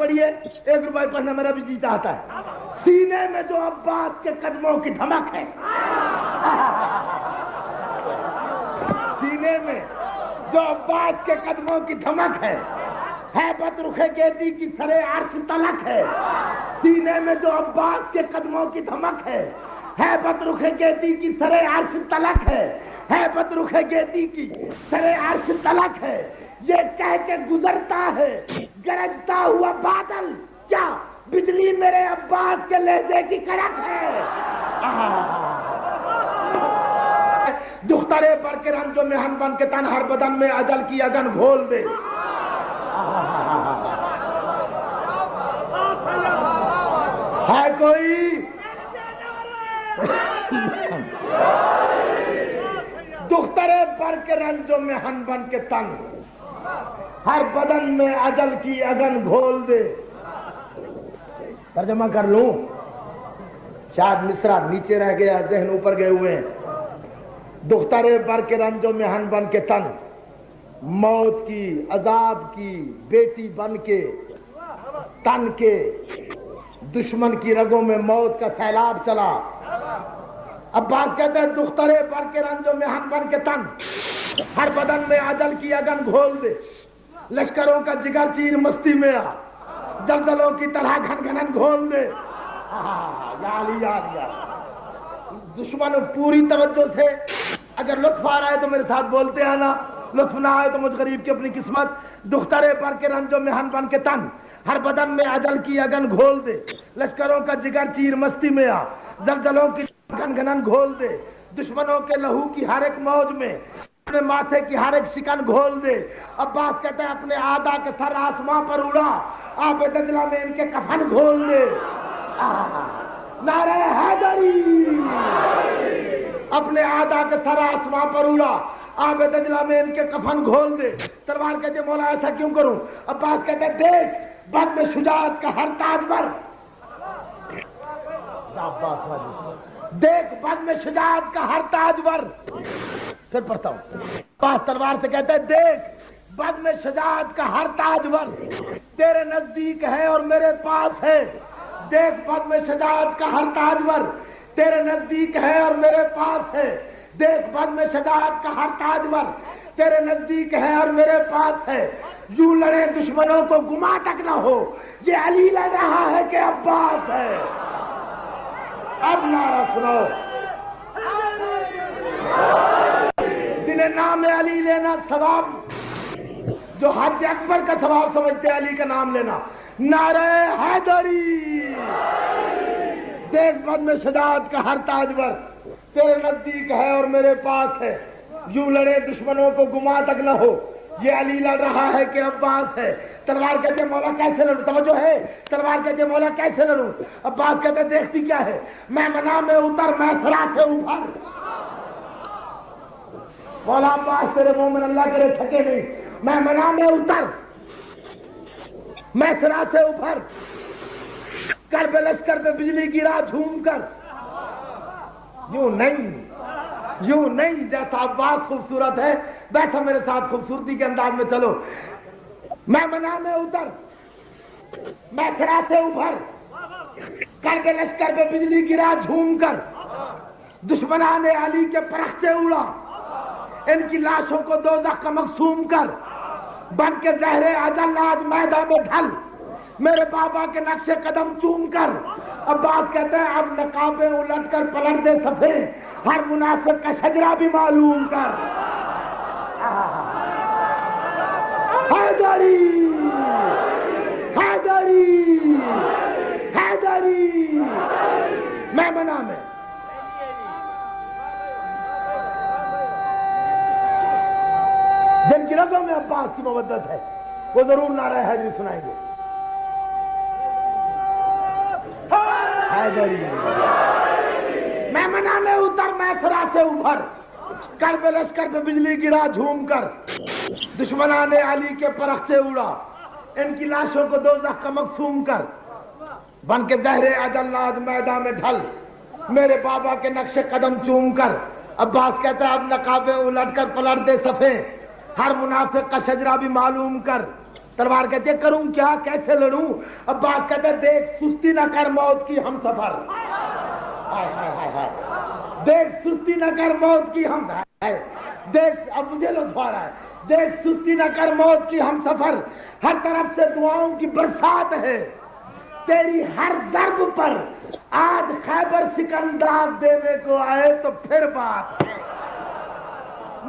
پڑھیے, 1 روپے پڑھنا میرا بھی جی چاہتا ہے. سینے میں جو عباس کے قدموں کی دھمک ہے, سینے میں جو عباس کے قدموں کی دھمک ہے بت رخ گیدی کی سرے عرش تلک ہے. سینے میں جو عباس کے قدموں کی دھمک ہے بت رخ گیدی کی سرے عرش تلک ہے بت رخ گیدی کی سرے عرش تلک ہے. یہ کہہ کے گزرتا ہے گرجتا ہوا بادل, کیا بجلی میرے عباس کے لہجے کی کڑک ہے. دخترے پر کے رنج و محن بن کے تن, ہر بدن میں اجل کی اگن گھول دے. ہے کوئی دخترے پر کے رنج و محن بن کے تن, ہر بدن میں اجل کی اگن گھول دے. ترجمہ کر لوں, شاید مصرع نیچے رہ گیا, ذہن اوپر گئے ہوئے ہیں. دخترے پر کے رنج و محن بن کے تن, موت کی عذاب کی بیٹی بن کے تن کے, دشمن کی رگوں میں موت کا سیلاب چلا. عباس کہتے ہیں دخترے پر کے رنج و محن بن کے تن, ہر بدن میں اجل کی اگن گھول دے. لشکروں کا جگر چیر مستی میں آ, زلزلوں کی طرح گھن گھنن گھول دے. یا علی یا علی. دشمن پوری توجہ سے, اگر لطف آ رہا ہے تو میرے ساتھ بولتے ہیں نا, لطف نہ آئے تو مجھ غریب کی اپنی قسمت. دخترے پر کے رنج و محن بن کے تن, ہر بدن میں اجل کی اگن گھول دے. لشکروں کا جگر چیر مستی میں آ, زلزلوں کی گھن گھنن گھول دے. دشمنوں کے لہو کی ہر ایک موج میں اپنے ماتھے کی ہر ایک شکن گھول دے. عباس کہتے ہیں اپنے آدھا کے سر آسماں پر اڑا, آب دجلہ میں ان کے کفن گھول دے. نعرہ حیدری. اپنے آدھا کے سر آسماں پر اڑا, آب دجلہ میں ان کے کفن گھول دے. تلوار کہتے مولا ایسا کیوں کروں؟ عباس کہتے دیکھ بد میں شجاعت کا ہر تاجور, دیکھ بد میں شجاعت کا ہر تاجور. پھر پڑھتا ہوں. عباس تلوار سے کہتے ہیں دیکھ بد میں شجاعت کا ہر تاجور تیرے نزدیک ہے اور میرے پاس ہے. دیکھ بد میں شجاعت کا ہر تاجور تیرے نزدیک ہے اور میرے پاس ہے. دیکھ بد میں شجاعت کا ہر تاجور تیرے نزدیک ہے اور میرے پاس ہے. یوں لڑے دشمنوں کو گما تک نہ ہو, یہ علی لڑ رہا ہے کہ عباس ہے. اب نعرہ سنو. جنہیں نام علی لینا ثواب, جو حج اکبر کا ثواب سمجھتے ہیں علی کا نام لینا, نعرہ حیدری. دیکھ بد میں شجاعت کا ہر تاجور تیرے نزدیک ہے اور میرے پاس ہے. یوں لڑے دشمنوں کو گما تک نہ ہو, یہ علی لڑ رہا ہے کہ عباس ہے. تلوار کہتے ہیں مولا کیسے لڑوں؟ توجہ ہے. تلوار کہتے ہیں مولا کیسے لڑوں؟ عباس کہتے ہیں دیکھتی کیا ہے, میں منا میں اتر میں سرا سے ابھر. مولا عباس تیرے مومن اللہ کرے تھکے نہیں, میں منا میں اتر میں سرا سے ابھر. کر بے لشکر پہ بجلی گرا جھوم کر. یوں نہیں, جیسا عباس خوبصورت ہے ویسا میرے ساتھ خوبصورتی کے انداز میں چلو. میں منا میں اتر میں سرا سے ابھر, کر بے لشکر پہ بجلی گرا جھوم کر. دشمنان علی کے پرخچے اڑا, ان کی لاشوں کو دوزخ کا مقسوم کر. بن کے زہر اجل آج میدان میں ڈھل, میرے بابا کے نقش قدم چوم کر. عباس کہتے ہیں اب نقابیں الٹ کر پلٹ دے صفے, ہر منافق کا شجرہ بھی معلوم کر. حیدری حیدری حیدری. میں منا میں جن کی رگوں میں عباس کی مودت ہے وہ ضرور نعرہ حیدری سنائیں گے. حیدری. میں منا میں اتر میں سرا سے ابھر, کر بے لشکر پہ بجلی گرا جھوم کر. دشمنان علی کے پرخچے اڑا, ان کی لاشوں کو دوزخ کا مقسوم کر. بن کے زہر اجل آج میدان میں ڈھل, میرے بابا کے نقش قدم چوم کر. عباس کہتا ہے اب نقابیں الٹ کر پلٹ دے صفے, ہر منافق کا شجرہ بھی معلوم کر. تلوار کہتی ہے کروں کیا، کیسے لڑوں؟ عباس کہتے ہیں دیکھ سستی نہ کر موت کی ہم سفر، دیکھ سستی نہ کر موت کی ہم، دیکھ اب مجھے لطف آ رہا ہے، دیکھ سستی نہ کر موت کی ہم سفر، ہر طرف سے دعاؤں کی برسات ہے، تیری ہر ضرب پر آج خیبر شکندات دینے کو آئے تو پھر بات ہے،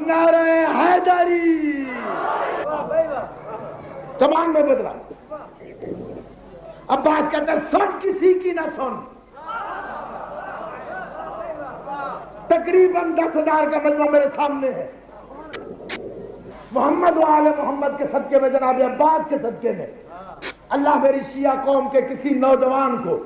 نعرہ حیدری کمان میں بدلا۔ عباس کہتا ہے سن کسی کی نہ سن، تقریباً 10,000 کا مجمع میرے سامنے ہے، محمد و آل محمد کے صدقے میں، جناب عباس کے صدقے میں اللہ میری شیعہ قوم کے کسی نوجوان کو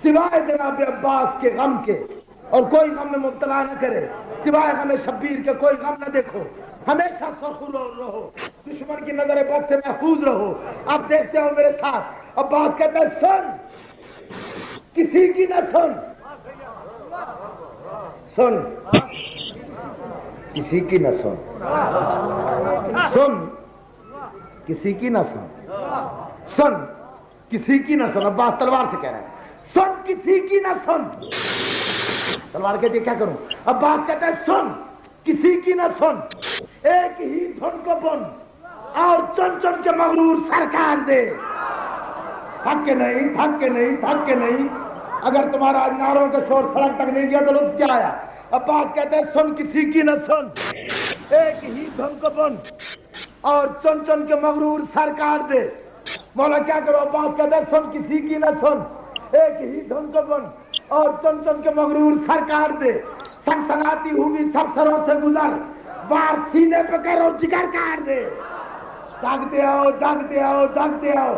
سوائے جناب عباس کے غم کے اور کوئی غم میں مبتلا نہ کرے، سوائے غم شبیر کے کوئی غم نہ دیکھو، ہمیشہ سرخرو رہو، دشمن کی نظر بد سے محفوظ رہو۔ آپ دیکھتے ہو میرے ساتھ، عباس کہتا ہے سن کسی کی نہ سن، سن کسی کی نہ سن، سن کسی کی نہ سن، سن کسی کی نہ سن۔ عباس تلوار سے کہہ رہا ہے سن کسی کی نہ سن، تلوار کہتی ہے کیا کروں؟ عباس کہتا ہے سن کسی کی نہ سن، ایک ہی دھن کو بن اور چن چن کے مغرور سرکار دے، تھک کے نہیں، تھک کے نہیں، تھک کے نہیں، اگر تمہارا نعروں کا شور سڑک تک نہیں گیا تو لطف کیا آیا؟ عباس کہتے ہیں سن کسی کی نہ سن، ایک ہی دھن کو بن اور چن چن کے مغرور سرکار دے۔ مولا کیا کرو؟ عباس کہتے ہیں سن کسی کی نہ سن، ایک ہی دھن کو بن اور چن چن کے مغرور سرکار دے، سنسناتی ہوئی سب سروں سے گزر، وار سینے پہ کر اور جگر کاٹ دے۔ جاگتے آؤ، جاگتے آؤ، جاگتے آؤ،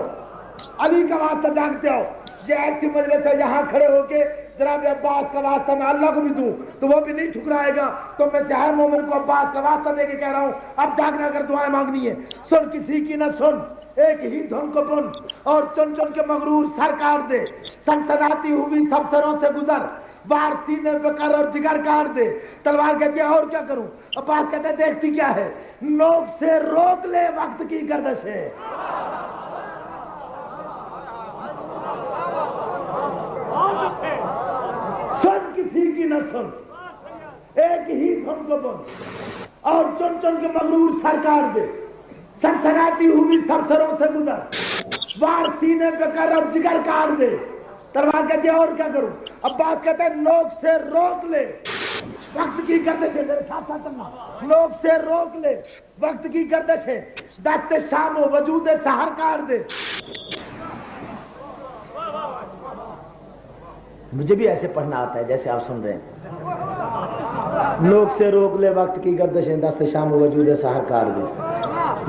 علی کا واسطہ جاگتے آؤ۔ یہ ایسی مجلس ہے یہاں کھڑے ہو کے جناب عباس کا واسطہ میں اللہ کو بھی دوں تو وہ بھی نہیں ٹھکرائے گا، تو میں سے ہر مومن کو عباس کا واسطہ دے کے کہہ رہا ہوں اب جاگنا کر دعائیں مانگنی ہے۔ سن کسی کی نہ سن، ایک ہی دھن کو بن اور چن چن کے مغرور سر کاٹ دے، سنسناتی ہوئی سب سروں سے گزر، وار سینے پہ کر اور جگر کاٹ دے۔ تلوار کہتی ہے اور کیا کروں؟ عباس کہتے ہیں دیکھتی کیا ہے؟ نوک سے روک لے وقت کی گردش ہے، سن کسی کی نہ سن، ایک ہی دھن کو بن اور چن چن کے مغرور سر کاٹ دے، سنسناتی ہوئی سب سروں سے گزر، وار سینے پہ کر اور جگر کاٹ دے۔ تلوار کہتی ہے اور کیا کروں؟ عباس کہتا ہے نوک سے روک لے وقت کی گردش ہے، میرے ساتھ ساتھ چلنا، نوک سے روک لے وقت کی گردش ہے، دست شام و وجود سحر کاٹ دے۔ مجھے بھی ایسے پڑھنا آتا ہے جیسے آپ سن رہے ہیں، نوک سے روک لے وقت کی گردش ہے، دست شام و وجود سحر کاٹ دے۔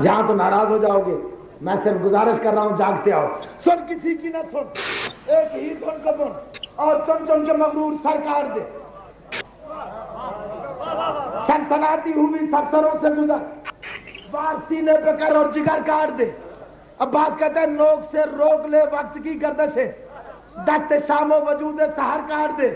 یہاں تو ناراض ہو جاؤ گے، میں صرف گزارش کر رہا ہوں جاگتے آؤ۔ سن کسی کی نہ سن، ایک ہی دھن کو بن اور چن چن کے مغرور سر کاٹ دے، سنسناتی ہوئی سب سروں سے گزر، وار سینے پہ کر اور جگر کاٹ دے۔ عباس کہتا ہے نوک سے روک لے وقت کی گردش ہے، دست شام و وجود سحر کاٹ دے۔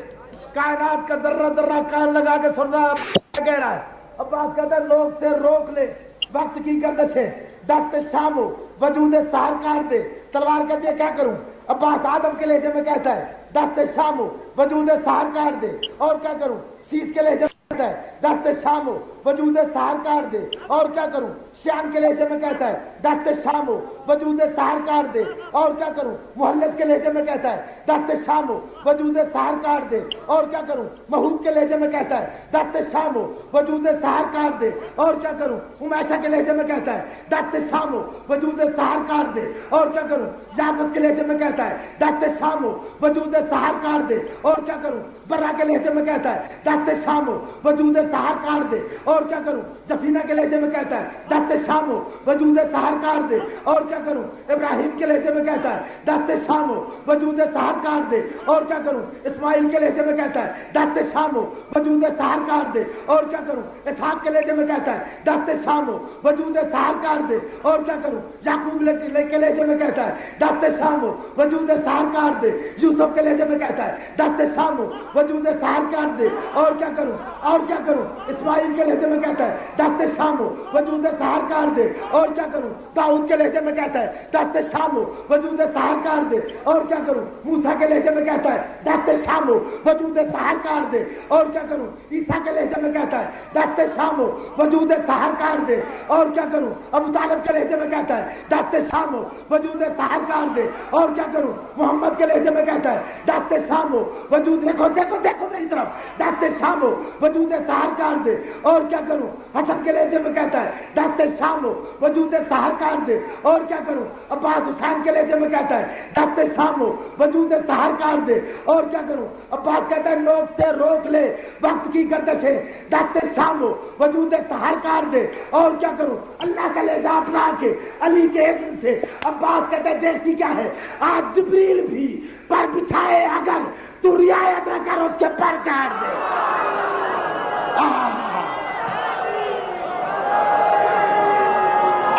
کائنات کا ذرہ ذرہ کان لگا کے سن رہا ہے، کہہ رہا ہے عباس کہتا ہے نوک سے روک لے وقت کی گردش ہے، دست شام و وجود سحر کاٹ دے۔ تلوار کہتی ہے کیا کروں؟ عباس آدم کے لہجے میں کہتا ہے دست شام و وجود سحر کاٹ دے، اور کیا کروں؟ شیش کے لہجے میں کہتا ہے دست شام و وجود سحر کاٹ دے، اور کیا کروں؟ شیان کے لہجے میں کہتا ہے دست شام و وجود سحر کاٹ دے، اور کیا کروں؟ محلس کے لہجے میں کہتا ہے دست شام و وجود سحر کاٹ دے، اور کیا کروں؟ محوب کے لہجے میں کہتا ہے دست شام و وجود سحر کاٹ دے، اور کیا کروں؟ امیشہ کے لہجے میں کہتا ہے دست شام و وجود سحر کاٹ دے، اور کیا کروں؟ جابس کے لہجے میں کہتا ہے دست شام و وجود سحر کاٹ دے، اور کیا کروں؟ برا کے لہجے میں کہتا ہے دست شام و وجود سحر کاٹ دے، اور کیا کروں؟ جفینہ کے لہجے میں کہتا ہے دست شام و وجود سحر کاٹ دے، اور کیا کروں؟ ابراہیم کے لہجے میں کہتا ہے دست شام و وجود سحر کاٹ دے، اور کیا کروں؟ اسماعیل کے لہجے میں کہتا ہے دست شام و وجود سحر کاٹ دے، اور کیا کروں؟ اسحاق کے لہجے میں کہتا ہے دست شام و وجود سحر کاٹ دے، اور کیا کروں؟ یعقوب کے لہجے میں کہتا ہے دست شام و وجود سحر کاٹ دے، یوسف کے لہجے میں کہتا ہے دست شام و وجود سحر کاٹ دے، اور کیا کروں؟ اور کیا کروں؟ اسماعیل کے لہجے میں کہتا ہے دست شامو وجود سحر کار دے اور کیا کروں. داؤد کے لہجے میں کہتا ہے دست شامو وجود سحر کار دے اور کیا کروں. موسیٰ کے لہجے میں کہتا ہے دست شامو وجود سحر کار دے اور کیا کروں. عیسیٰ کے لہجے میں کہتا ہے دست شامو وجود سحر کار دے اور کیا کروں. ابو طالب کے لہجے میں کہتا ہے دست شامو وجود سحر کار دے اور کیا کروں. محمد کے لہجے میں کہتا ہے دست شامو وجود دیکھو دیکھو دیکھو میری طرف دست شامو وجود سحر کار دے اور کیا کروں. حسن کے لہجے میں کہتا ہے دست شامو وجود سحر کار دے اور کیا کروں. عباس حسین کے لہجے میں کہتا ہے دست شامو وجود سحر کار دے اور کیا کروں. عباس کہتا ہے نوک سے روک لے وقت کی گردشیں دست شامو وجود سحر کار دے اور کیا کروں. اللہ کا لہجہ اپنا کے علی کے اذن سے عباس کہتا ہے دیکھتی کیا ہے آج جبریل بھی پر بچھائے اگر تو رعایت نہ کر اس کے پر کاٹ دے.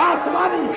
آسمانی